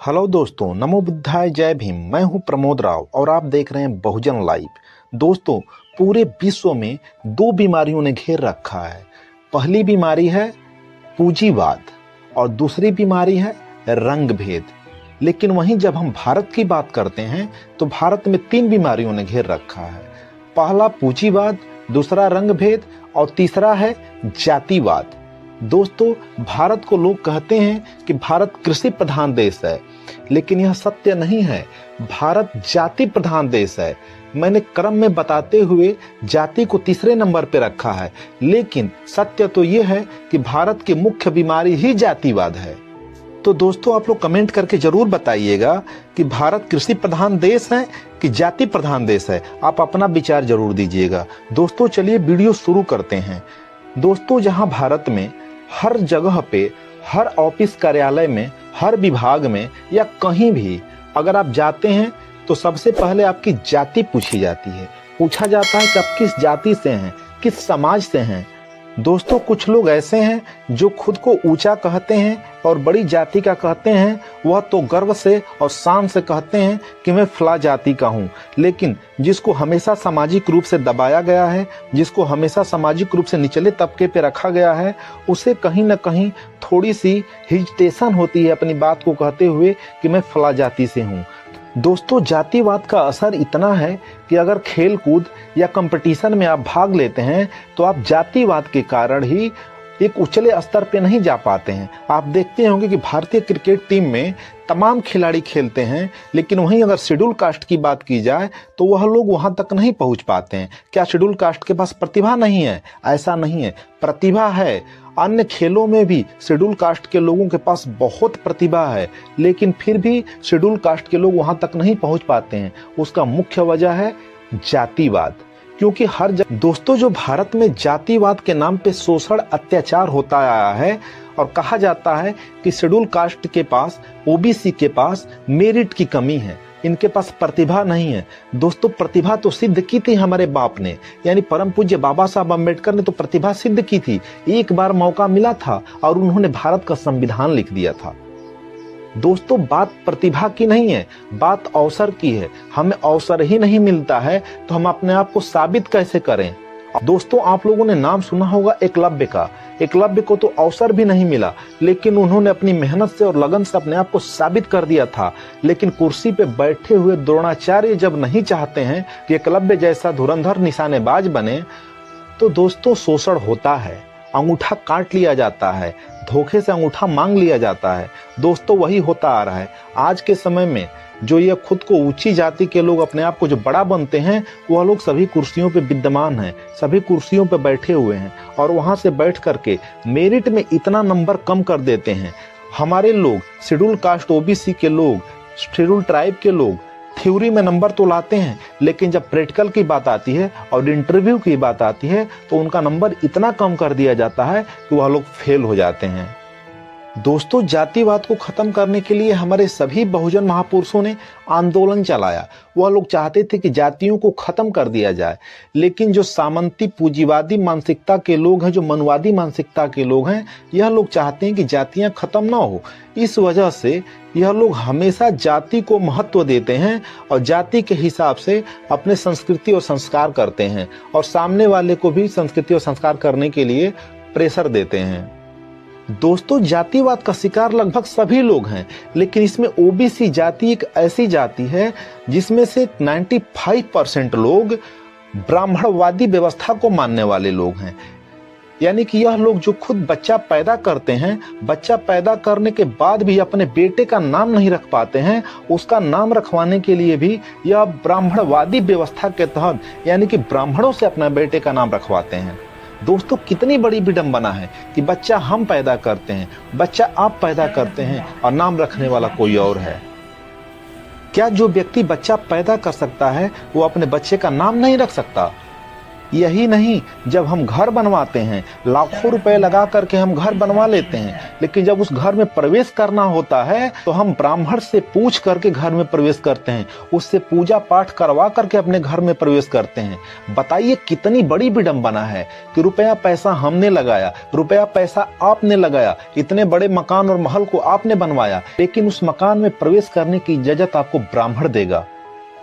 Hello दोस्तों, नमो बुद्धाय, जय भीम। मैं हूं प्रमोद राव और आप देख रहे हैं बहुजन लाइव। दोस्तों, पूरे विश्व में दो बीमारियों ने घेर रखा है। पहली बीमारी है पूंजीवाद और दूसरी बीमारी है रंग भेद। लेकिन वहीं जब हम भारत की बात करते हैं तो भारत में तीन बीमारियों ने घेर रखा है। पहला पूंजीवाद, दूसरा रंग भेद और तीसरा है जातिवाद। दोस्तों, भारत को लोग कहते हैं कि भारत कृषि प्रधान देश है, लेकिन यह सत्य नहीं है। भारत जाति प्रधान देश है। मैंने क्रम में बताते हुए जाति को तीसरे नंबर पे रखा है, लेकिन सत्य तो यह है कि भारत की मुख्य बीमारी ही जातिवाद है। तो दोस्तों, आप लोग कमेंट करके जरूर बताइएगा कि भारत कृषि प्रधान देश है कि जाति प्रधान देश है। आप अपना विचार जरूर दीजिएगा। दोस्तों, चलिए वीडियो शुरू करते हैं। दोस्तों, जहां भारत में हर जगह पे, हर ऑफिस कार्यालय में, हर विभाग में या कहीं भी अगर आप जाते हैं तो सबसे पहले आपकी जाति पूछी जाती है। पूछा जाता है कि आप किस जाति से हैं, किस समाज से हैं। दोस्तों, कुछ लोग ऐसे हैं जो खुद को ऊंचा कहते हैं और बड़ी जाति का कहते हैं। वह तो गर्व से और शान से कहते हैं कि मैं फला जाति का हूं। लेकिन जिसको हमेशा सामाजिक रूप से दबाया गया है, जिसको हमेशा सामाजिक रूप से निचले तबके पे रखा गया है, उसे कहीं ना कहीं थोड़ी सी हेजिटेशन होती है अपनी बात को कहते हुए कि मैं फला जाति से हूं। दोस्तों, जातिवाद का असर इतना है कि अगर खेल कूद या कंपटीशन में आप भाग लेते हैं तो आप जातिवाद के कारण ही एक उचले स्तर पे नहीं जा पाते हैं। आप देखते होंगे कि भारतीय क्रिकेट टीम में तमाम खिलाड़ी खेलते हैं, लेकिन वहीं अगर शेड्यूल कास्ट की बात की जाए तो वह लोग वहां तक नहीं पहुंच पाते हैं। क्या शेड्यूल कास्ट के पास प्रतिभा नहीं है? ऐसा नहीं है, प्रतिभा है। अन्य खेलों में भी शेड्यूल कास्ट के लोगों के पास बहुत प्रतिभा है, लेकिन फिर भी शेड्यूल कास्ट के लोग वहां तक नहीं पहुंच पाते हैं। उसका मुख्य वजह है जातिवाद। क्योंकि दोस्तों, जो भारत में जातिवाद के नाम पे शोषण अत्याचार होता आया है और कहा जाता है कि शेड्यूल कास्ट के पास, ओबीसी के पास मेरिट की कमी है, इनके पास प्रतिभा नहीं है। दोस्तों, प्रतिभा तो सिद्ध की थी हमारे बाप ने, यानी परम पूज्य बाबा साहब अम्बेडकर ने तो प्रतिभा सिद्ध की थी। एक बार मौका मिला था और उन्होंने भारत का संविधान लिख दिया था। दोस्तों, बात प्रतिभा की नहीं है, बात अवसर की है। हमें अवसर ही नहीं मिलता है तो हम अपने आप को साबित कैसे करें? दोस्तों, आप लोगों ने नाम सुना होगा एकलव्य का। एकलव्य को तो अवसर भी नहीं मिला, लेकिन उन्होंने अपनी मेहनत से और लगन से अपने आप को साबित कर दिया था। लेकिन कुर्सी पे बैठे हुए द्रोणाचार्य जब नहीं चाहते हैं कि एकलव्य जैसा धुरंधर निशानेबाज बने, तो दोस्तों शोषण होता है, अंगूठा काट लिया जाता है, धोखे से अंगूठा मांग लिया जाता है। दोस्तों, वही होता आ रहा है। आज के समय में जो ये खुद को ऊंची जाति के लोग अपने आप को जो बड़ा बनते हैं, वह लोग सभी कुर्सियों पे विद्यमान हैं, सभी कुर्सियों पे बैठे हुए हैं और वहां से बैठ करके मेरिट में इतना नंबर कम कर देते हैं। हमारे लोग, शेड्यूल कास्ट ओबीसी के लोग, शेड्यूल ट्राइब के लोग थ्योरी में नंबर तो लाते हैं, लेकिन जब प्रैक्टिकल की बात आती है और इंटरव्यू की बात आती है तो उनका नंबर इतना कम कर दिया जाता है कि वह लोग फेल हो जाते हैं। दोस्तों, जातिवाद को खत्म करने के लिए हमारे सभी बहुजन महापुरुषों ने आंदोलन चलाया। वह लोग चाहते थे कि जातियों को खत्म कर दिया जाए, लेकिन जो सामंती पूंजीवादी मानसिकता के लोग हैं, जो मनवादी मानसिकता के लोग हैं, यह लोग चाहते हैं कि जातियां खत्म ना हो। इस वजह से यह लोग हमेशा जाति को महत्व देते हैं और जाति के हिसाब से अपने संस्कृति और संस्कार करते हैं और सामने वाले को भी संस्कृति और संस्कार करने के लिए प्रेशर देते हैं। दोस्तों, जातिवाद का शिकार लगभग सभी लोग हैं, लेकिन इसमें ओबीसी जाति एक ऐसी जाति है जिसमें से 95% लोग ब्राह्मणवादी व्यवस्था को मानने वाले लोग हैं। यानी कि यह लोग जो खुद बच्चा पैदा करते हैं, बच्चा पैदा करने के बाद भी अपने बेटे का नाम नहीं रख पाते हैं, उसका नाम रखवाने के लिए भी यह ब्राह्मणवादी व्यवस्था के तहत, यानी कि ब्राह्मणों से अपना बेटे का नाम रखवाते हैं। दोस्तों, कितनी बड़ी विडंबना है कि बच्चा हम पैदा करते हैं, बच्चा आप पैदा करते हैं और नाम रखने वाला कोई और है। क्या जो व्यक्ति बच्चा पैदा कर सकता है वो अपने बच्चे का नाम नहीं रख सकता? यही नहीं, जब हम घर बनवाते हैं लाखों रुपए लगा करके हम घर बनवा लेते हैं, लेकिन जब उस घर में प्रवेश करना होता है तो हम ब्राह्मण से पूछ करके घर में प्रवेश करते हैं, उससे पूजा पाठ करवा करके अपने घर में प्रवेश करते हैं। बताइए कितनी बड़ी विडंबना है कि रुपया पैसा हमने लगाया, रुपया पैसा आपने लगाया, इतने बड़े मकान और महल को आपने बनवाया, लेकिन उस मकान में प्रवेश करने की इजाजत आपको ब्राह्मण देगा।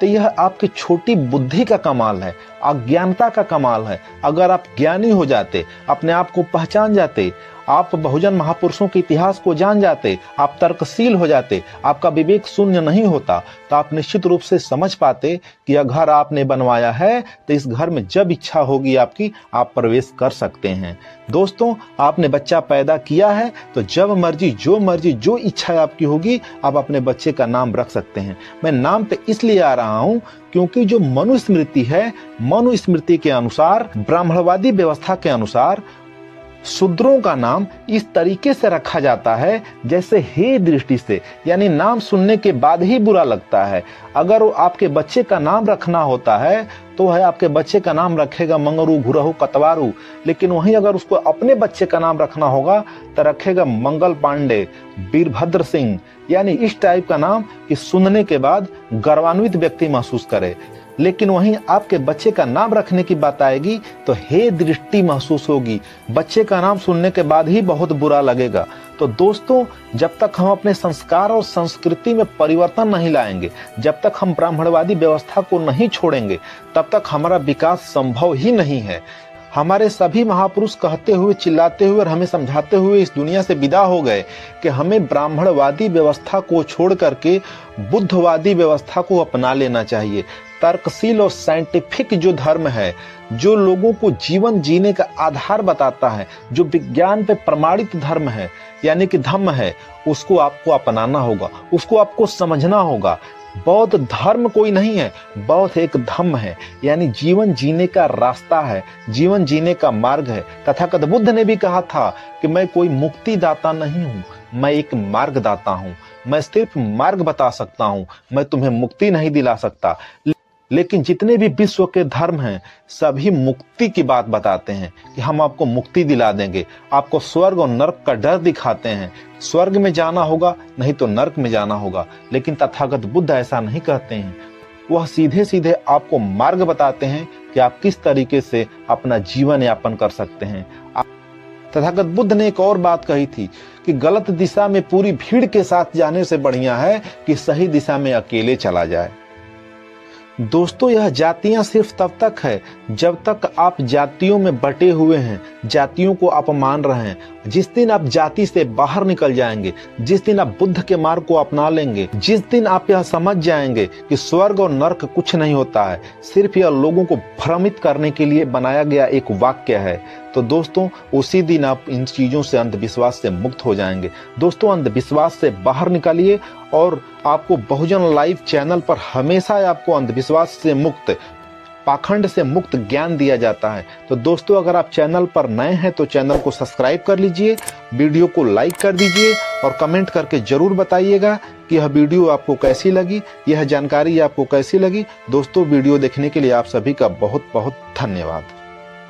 तो यह आपकी छोटी बुद्धि का कमाल है, अज्ञानता का कमाल है। अगर आप ज्ञानी हो जाते, अपने आप को पहचान जाते, आप बहुजन महापुरुषों के इतिहास को जान जाते, आप तर्कशील हो जाते, आपका विवेक शून्य नहीं होता, तो आप निश्चित रूप से समझ पाते कि यह घर आपने बनवाया है तो इस घर में जब इच्छा होगी आपकी आप प्रवेश कर सकते हैं। दोस्तों, आपने बच्चा पैदा किया है तो जब मर्जी जो इच्छा आपकी होगी आप अपने बच्चे का नाम रख सकते हैं। मैं नाम पे इसलिए आ रहा हूं क्योंकि जो मनुस्मृति है, मनुस्मृति के अनुसार, ब्राह्मणवादी व्यवस्था के अनुसार शूद्रों का नाम इस तरीके से रखा जाता है जैसे हे दृष्टि से, यानी नाम सुनने के बाद ही बुरा लगता है। अगर वो आपके बच्चे का नाम रखना होता है तो है आपके बच्चे का नाम रखेगा मंगरू, घुरहु, कतवारू, लेकिन वहीं अगर उसको अपने बच्चे का नाम रखना होगा तो रखेगा मंगल पांडे, वीरभद्र सिंह, यानी इस टाइप का नाम कि सुनने के बाद गर्वान्वित व्यक्ति महसूस करे। लेकिन वहीं आपके बच्चे का नाम रखने की बात आएगी तो हे दृष्टि महसूस होगी, बच्चे का नाम सुनने के बाद ही बहुत बुरा लगेगा। तो दोस्तों, जब तक हम अपने संस्कार और संस्कृति में परिवर्तन नहीं लाएंगे, जब तक हम ब्राह्मणवादी व्यवस्था को नहीं छोड़ेंगे, तब तक हमारा विकास संभव ही नहीं है। हमारे सभी महापुरुष कहते हुए, चिल्लाते हुए और हमें समझाते हुए इस दुनिया से विदा हो गए कि हमें ब्राह्मणवादी व्यवस्था को छोड़ करके बुद्धवादी व्यवस्था को अपना लेना चाहिए। तर्कशील और साइंटिफिक जो धर्म है, जो लोगों को जीवन जीने का आधार बताता है, जो विज्ञान पे प्रमाणित धर्म है, यानी कि धम्म है, उसको आपको अपनाना होगा, उसको आपको समझना होगा। बौद्ध धर्म कोई नहीं है, बौद्ध एक धम्म है, यानी जीवन जीने का रास्ता है, जीवन जीने का मार्ग है। तथागत बुद्ध ने भी कहा था कि मैं कोई मुक्ति दाता नहीं हूँ, मैं एक मार्ग दाता हूँ, मैं सिर्फ मार्ग बता सकता हूँ, मैं तुम्हें मुक्ति नहीं दिला सकता। लेकिन जितने भी विश्व के धर्म हैं सभी मुक्ति की बात बताते हैं कि हम आपको मुक्ति दिला देंगे, आपको स्वर्ग और नरक का डर दिखाते हैं, स्वर्ग में जाना होगा नहीं तो नरक में जाना होगा। लेकिन तथागत बुद्ध ऐसा नहीं कहते हैं, वह सीधे सीधे आपको मार्ग बताते हैं कि आप किस तरीके से अपना जीवन यापन कर सकते हैं। तथागत बुद्ध ने एक और बात कही थी कि गलत दिशा में पूरी भीड़ के साथ जाने से बढ़िया है कि सही दिशा में अकेले चला जाए। दोस्तों, यह जातियां सिर्फ तब तक है जब तक आप जातियों में बटे हुए हैं, जातियों को आप मान रहे हैं। जिस दिन आप जाति से बाहर निकल जाएंगे, जिस दिन आप बुद्ध के मार्ग को अपना लेंगे, जिस दिन आप यह समझ जाएंगे कि स्वर्ग और नरक कुछ नहीं होता है, सिर्फ यह लोगों को भ्रमित करने के लिए बनाया गया एक वाक्य है, तो दोस्तों उसी दिन आप इन चीजों से, अंधविश्वास से मुक्त हो जाएंगे। दोस्तों, अंधविश्वास से बाहर निकालिए और आपको बहुजन लाइव चैनल पर हमेशा आपको अंधविश्वास से मुक्त, पाखंड से मुक्त ज्ञान दिया जाता है। तो दोस्तों, अगर आप चैनल पर नए हैं तो चैनल को सब्सक्राइब कर लीजिए, वीडियो को लाइक कर दीजिए और कमेंट करके जरूर बताइएगा कि यह वीडियो आपको कैसी लगी, यह जानकारी आपको कैसी लगी। दोस्तों, वीडियो देखने के लिए आप सभी का बहुत बहुत धन्यवाद।